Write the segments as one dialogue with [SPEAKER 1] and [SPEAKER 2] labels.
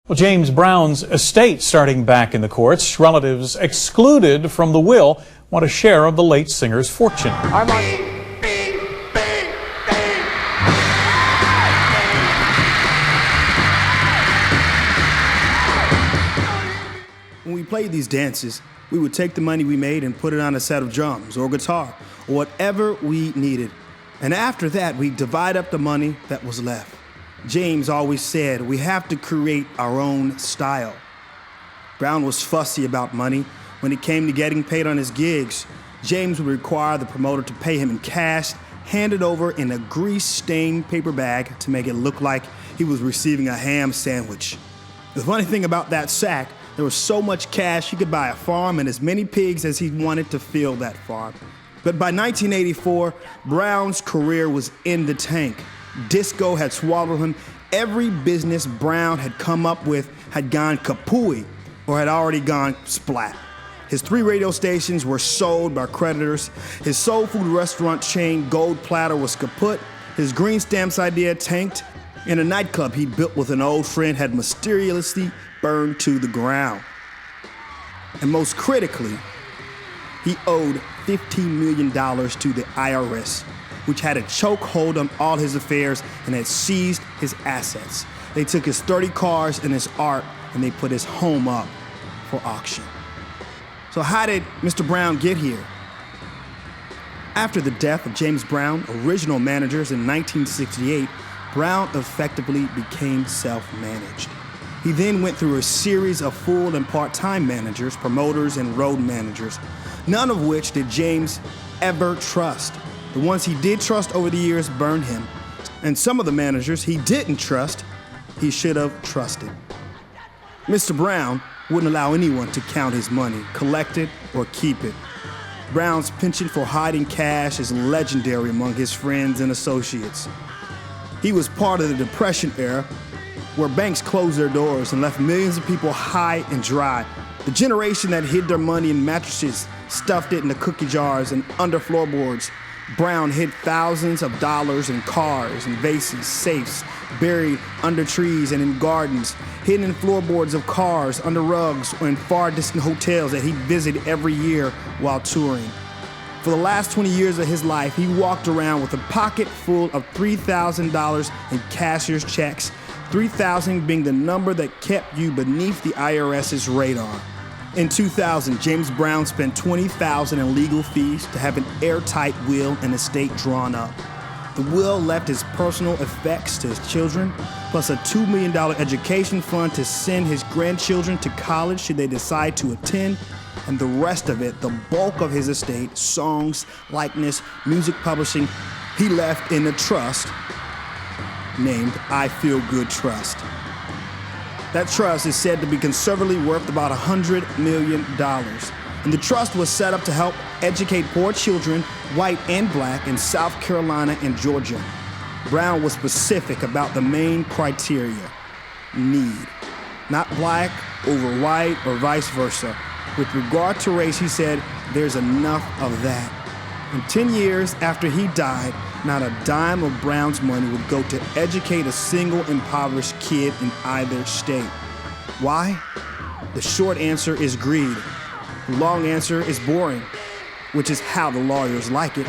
[SPEAKER 1] Well, James Brown's estate starting back in the courts. Relatives excluded from the will want a share of the late singer's fortune.
[SPEAKER 2] When we played these dances, we would take the money we made and put it on a set of drums or guitar or whatever we needed. And after that, we'd divide up the money that was left. James always said we have to create our own style. Brown was fussy about money. When it came to getting paid on his gigs, James would require the promoter to pay him in cash, handed over in a grease-stained paper bag to make it look like he was receiving a ham sandwich. The funny thing about that sack, there was so much cash he could buy a farm and as many pigs as he wanted to fill that farm. But by 1984, Brown's career was in the tank. Disco had swallowed him. Every business Brown had come up with had gone kapooey or had already gone splat. His 3 radio stations were sold by creditors. His soul food restaurant chain, Gold Platter, was kaput. His green stamps idea tanked. And a nightclub he built with an old friend had mysteriously burned to the ground. And most critically, he owed $15 million to the IRS, which had a chokehold on all his affairs and had seized his assets. They took his 30 cars and his art, and they put his home up for auction. So how did Mr. Brown get here? After the death of James Brown, original managers in 1968, Brown effectively became self-managed. He then went through a series of full and part-time managers, promoters, and road managers, none of which did James ever trust. The ones he did trust over the years burned him. And some of the managers he didn't trust, he should have trusted. Mr. Brown wouldn't allow anyone to count his money, collect it, or keep it. Brown's penchant for hiding cash is legendary among his friends and associates. He was part of the Depression era, where banks closed their doors and left millions of people high and dry. The generation that hid their money in mattresses, stuffed it into cookie jars and under floorboards. Brown hid thousands of dollars in cars and vases, safes, buried under trees and in gardens, hidden in floorboards of cars, under rugs, or in far distant hotels that he'd visit every year while touring. For the last 20 years of his life, he walked around with a pocket full of $3,000 in cashier's checks, 3,000 being the number that kept you beneath the IRS's radar. In 2000, James Brown spent $20,000 in legal fees to have an airtight will and estate drawn up. The will left his personal effects to his children, plus a $2 million education fund to send his grandchildren to college should they decide to attend, and the rest of it, the bulk of his estate, songs, likeness, music publishing, he left in a trust named I Feel Good Trust. That trust is said to be conservatively worth about $100 million. And the trust was set up to help educate poor children, white and black, in South Carolina and Georgia. Brown was specific about the main criteria: need. Not black over white or vice versa. With regard to race, he said, there's enough of that. And 10 years after he died, not a dime of Brown's money would go to educate a single impoverished kid in either state. Why? The short answer is greed. The long answer is boring, which is how the lawyers like it.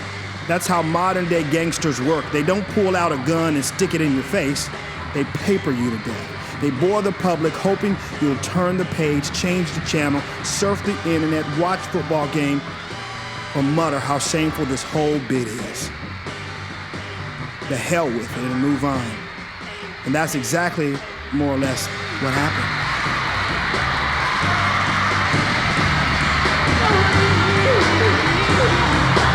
[SPEAKER 2] That's how modern-day gangsters work. They don't pull out a gun and stick it in your face. They paper you to death. They bore the public, hoping you'll turn the page, change the channel, surf the internet, watch football game, or mutter how shameful this whole bit is. The hell with it and move on. And that's exactly, more or less, what happened.